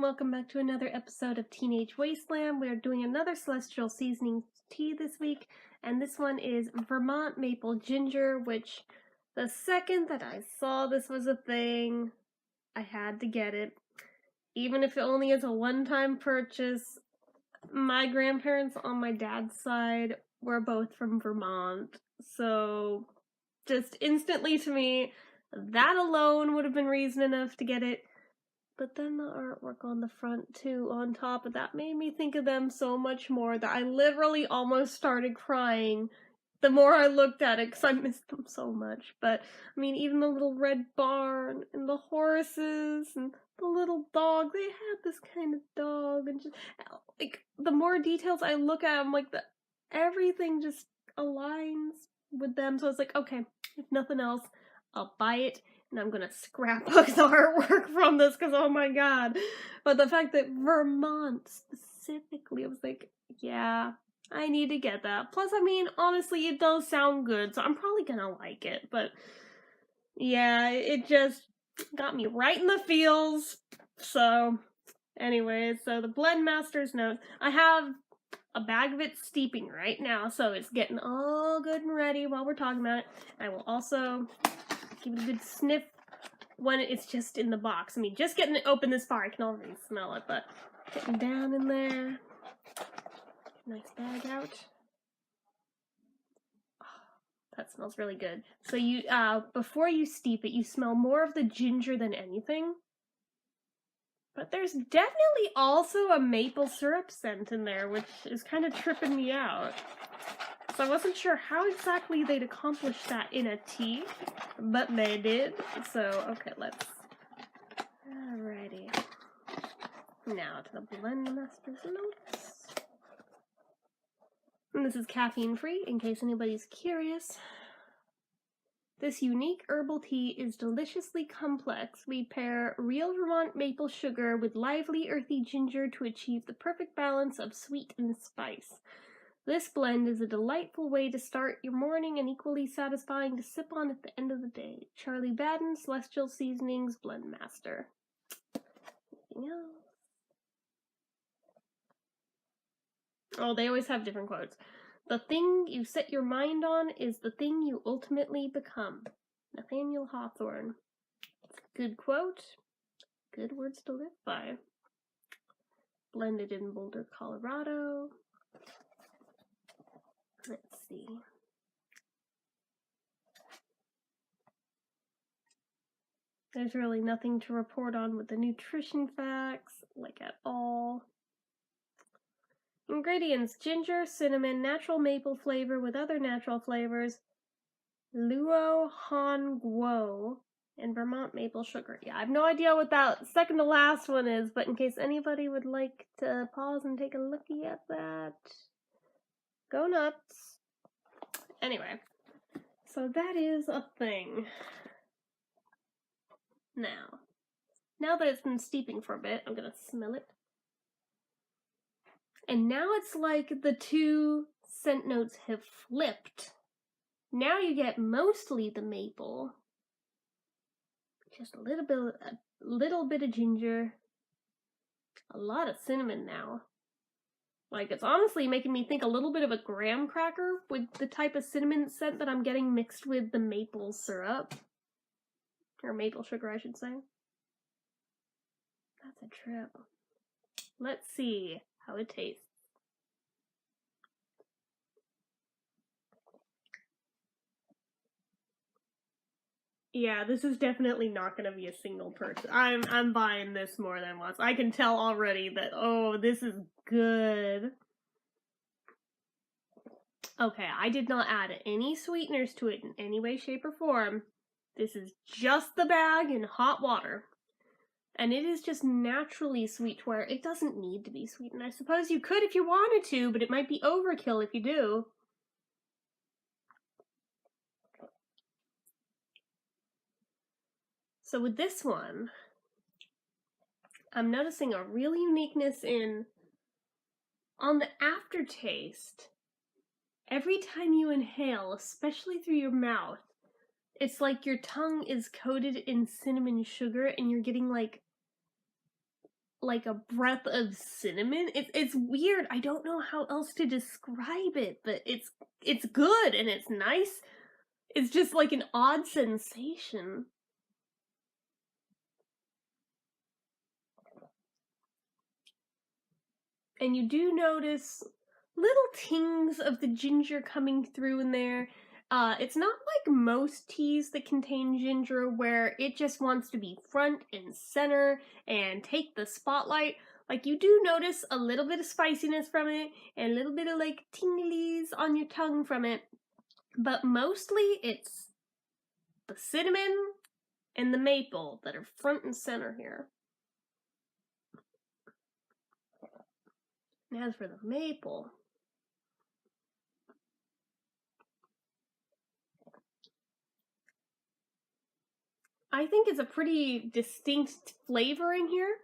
welcome back to another episode of Tea-nage Wasteland. We're doing another celestial seasoning tea this week, and this one is Vermont Maple Ginger, which the second that I saw this was a thing, I had to get it. Even if it only is a one-time purchase. My grandparents on my dad's side were both from Vermont, so just instantly to me, that alone would have been reason enough to get it. But then the artwork on the front, too, on top of that made me think of them so much more that I literally almost started crying the more I looked at it, because I missed them so much. But, I mean, even the little red barn, and the horses, and the little dog, they had this kind of dog, and just, like, the more details I look at, I'm like, everything just aligns with them, so I was like, okay, if nothing else, I'll buy it. And I'm gonna scrapbook the artwork from this because, oh my god. But the fact that Vermont specifically, I was like, yeah, I need to get that. Plus, I mean, honestly, it does sound good, so I'm probably gonna like it. But yeah, it just got me right in the feels. So, anyways, so the Blend Master's notes. I have a bag of it steeping right now, so it's getting all good and ready while we're talking about it. I will also give it a good sniff when it's just in the box. I mean, just getting it open this far, I can already smell it, but getting down in there. Nice bag out. Oh, that smells really good. So you, before you steep it, you smell more of the ginger than anything. But there's definitely also a maple syrup scent in there, which is kind of tripping me out. So I wasn't sure how exactly they'd accomplish that in a tea, but they did. So, okay, let's... Alrighty. Now to the Blend Master's notes. And this is caffeine-free, in case anybody's curious. This unique herbal tea is deliciously complex. We pair real Vermont maple sugar with lively, earthy ginger to achieve the perfect balance of sweet and spice. This blend is a delightful way to start your morning and equally satisfying to sip on at the end of the day. Charlie Baden, Celestial Seasonings Blend Master. Anything else? Oh, they always have different quotes. The thing you set your mind on is the thing you ultimately become. Nathaniel Hawthorne. Good quote. Good words to live by. Blended in Boulder, Colorado. Let's see. There's really nothing to report on with the nutrition facts, like at all. Ingredients: ginger, cinnamon, natural maple flavor with other natural flavors, luo han guo, and Vermont maple sugar. Yeah, I have no idea what that second to last one is, but in case anybody would like to pause and take a looky at that, go nuts. Anyway, so that is a thing. Now that it's been steeping for a bit, I'm gonna smell it. And now it's like the two scent notes have flipped. Now you get mostly the maple, just a little bit of ginger, a lot of cinnamon now. Like, it's honestly making me think a little bit of a graham cracker with the type of cinnamon scent that I'm getting mixed with the maple syrup. Or maple sugar, I should say. That's a trip. Let's see how it tastes. Yeah, this is definitely not going to be a single purchase. I'm buying this more than once. I can tell already that, oh, this is good. Okay, I did not add any sweeteners to it in any way, shape, or form. This is just the bag in hot water. And it is just naturally sweet to where it doesn't need to be sweetened. I suppose you could if you wanted to, but it might be overkill if you do. So with this one, I'm noticing a real uniqueness on the aftertaste. Every time you inhale, especially through your mouth, it's like your tongue is coated in cinnamon sugar and you're getting like like a breath of cinnamon. It's weird. I don't know how else to describe it, but it's good and it's nice. It's just like an odd sensation. And you do notice little tings of the ginger coming through in there. It's not like most teas that contain ginger where it just wants to be front and center and take the spotlight. Like, you do notice a little bit of spiciness from it and a little bit of like tinglies on your tongue from it. But mostly it's the cinnamon and the maple that are front and center here. And as for the maple, I think it's a pretty distinct flavor in here.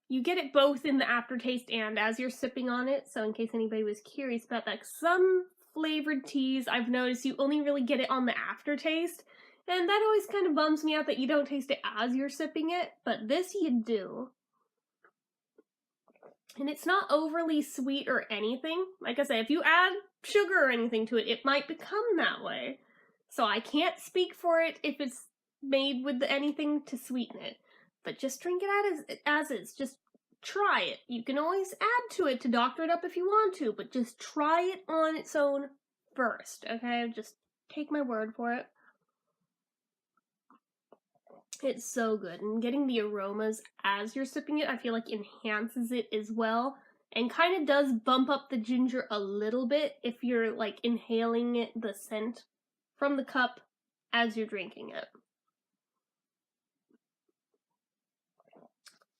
You get it both in the aftertaste and as you're sipping on it, so in case anybody was curious about that, some flavored teas, I've noticed you only really get it on the aftertaste, and that always kind of bums me out that you don't taste it as you're sipping it, but this you do. And it's not overly sweet or anything. Like I say, if you add sugar or anything to it, it might become that way. So I can't speak for it if it's made with anything to sweeten it. But just drink it as is. Just try it. You can always add to it to doctor it up if you want to, but just try it on its own first, okay? Just take my word for it. It's so good, and getting the aromas as you're sipping it, I feel like enhances it as well, and kind of does bump up the ginger a little bit if you're like inhaling it, the scent from the cup as you're drinking it.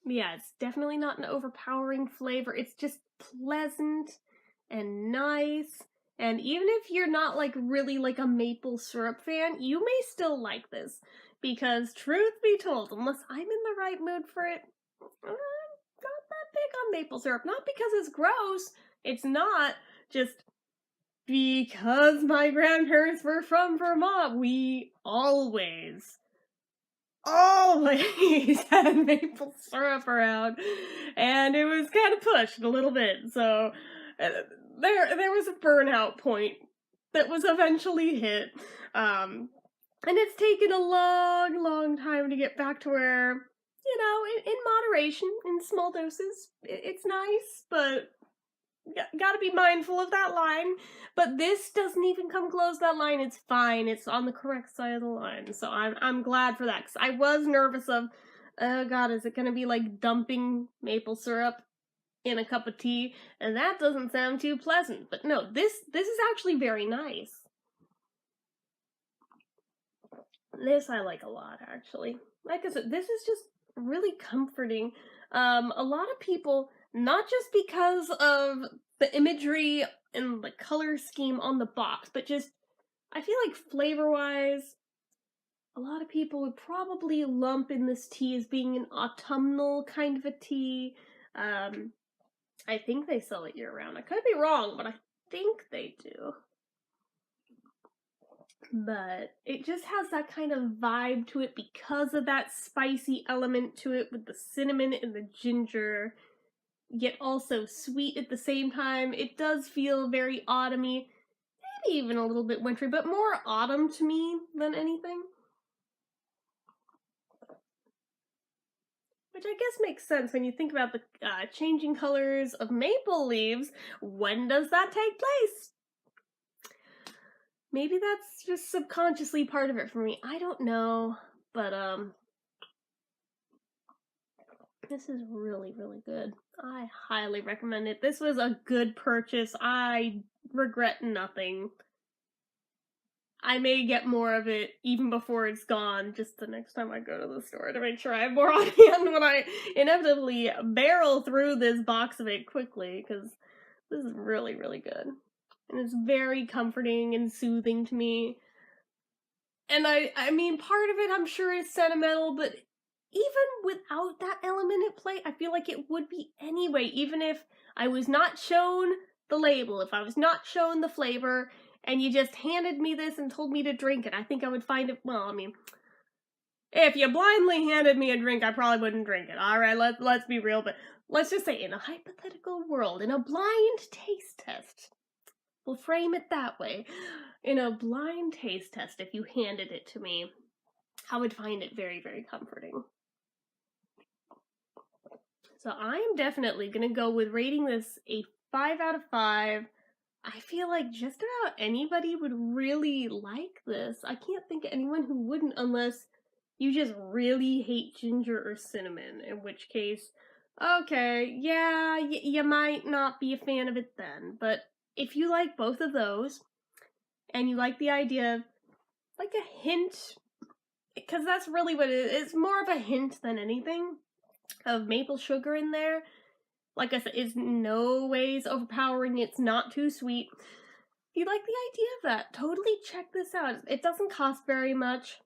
Yeah, it's definitely not an overpowering flavor. It's just pleasant and nice. And even if you're not like really like a maple syrup fan, you may still like this. Because truth be told, unless I'm in the right mood for it, I'm not that big on maple syrup. Not because it's gross. It's not. Just because my grandparents were from Vermont, we always had maple syrup around, and it was kind of pushed a little bit, so there was a burnout point that was eventually hit, and it's taken a long time to get back to where, you know, in moderation, in small doses, it's nice, but gotta be mindful of that line. But this doesn't even come close to that line. It's fine. It's on the correct side of the line. So I'm glad for that, because I was nervous of, oh god, is it gonna be like dumping maple syrup in a cup of tea? And that doesn't sound too pleasant. But no, this is actually very nice. This I like a lot, actually. Like I said, this is just really comforting. A lot of people, not just because of the imagery and the color scheme on the box, but just, I feel like flavor-wise, a lot of people would probably lump in this tea as being an autumnal kind of a tea. I think they sell it year-round. I could be wrong, but I think they do. But it just has that kind of vibe to it because of that spicy element to it with the cinnamon and the ginger, yet also sweet at the same time. It does feel very autumny, maybe even a little bit wintry, but more autumn to me than anything. Which I guess makes sense when you think about the changing colors of maple leaves. When does that take place? Maybe that's just subconsciously part of it for me. I don't know, but this is really, really good. I highly recommend it. This was a good purchase. I regret nothing. I may get more of it even before it's gone, just the next time I go to the store, to make sure I have more on hand when I inevitably barrel through this box of it quickly, because this is really, really good. And it's very comforting and soothing to me. And I mean, part of it I'm sure is sentimental, but even without that element at play, I feel like it would be anyway, even if I was not shown the label, if I was not shown the flavor, and you just handed me this and told me to drink it. I think I would find it, well, I mean, If you blindly handed me a drink, I probably wouldn't drink it. All right, let's be real, but let's just say in a hypothetical world, in a blind taste test, we'll frame it that way. In a blind taste test, if you handed it to me, I would find it very, very comforting. So I am definitely going to go with rating this a 5 out of 5. I feel like just about anybody would really like this. I can't think of anyone who wouldn't unless you just really hate ginger or cinnamon, in which case, okay, yeah, you might not be a fan of it then. But if you like both of those, and you like the idea of, like, a hint, because that's really what it is, it's more of a hint than anything, of maple sugar in there. Like I said, it's no ways overpowering, it's not too sweet. If you like the idea of that, totally check this out. It doesn't cost very much.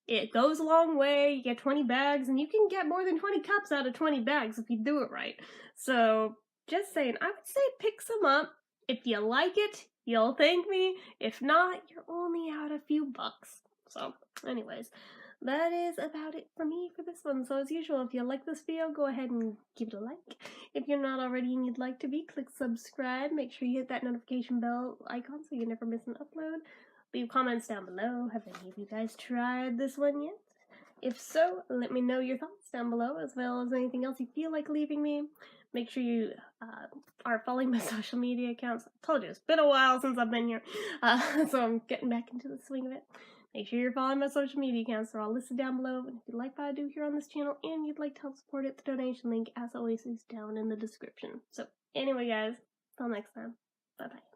It goes a long way. You get 20 bags, and you can get more than 20 cups out of 20 bags if you do it right. So, just saying, I would say pick some up. If you like it, you'll thank me. If not, you're only out a few bucks. So, anyways, that is about it for me for this one. So, as usual, if you like this video, go ahead and give it a like. If you're not already and you'd like to be, click subscribe. Make sure you hit that notification bell icon so you never miss an upload. Leave comments down below. Have any of you guys tried this one yet? If so, let me know your thoughts down below, as well as anything else you feel like leaving me. Make sure you are following my social media accounts. I told you, it's been a while since I've been here, so I'm getting back into the swing of it. Make sure you're following my social media accounts. They're all listed down below. And if you like what I do here on this channel and you'd like to help support it, the donation link, as always, is down in the description. So anyway, guys, till next time, bye-bye.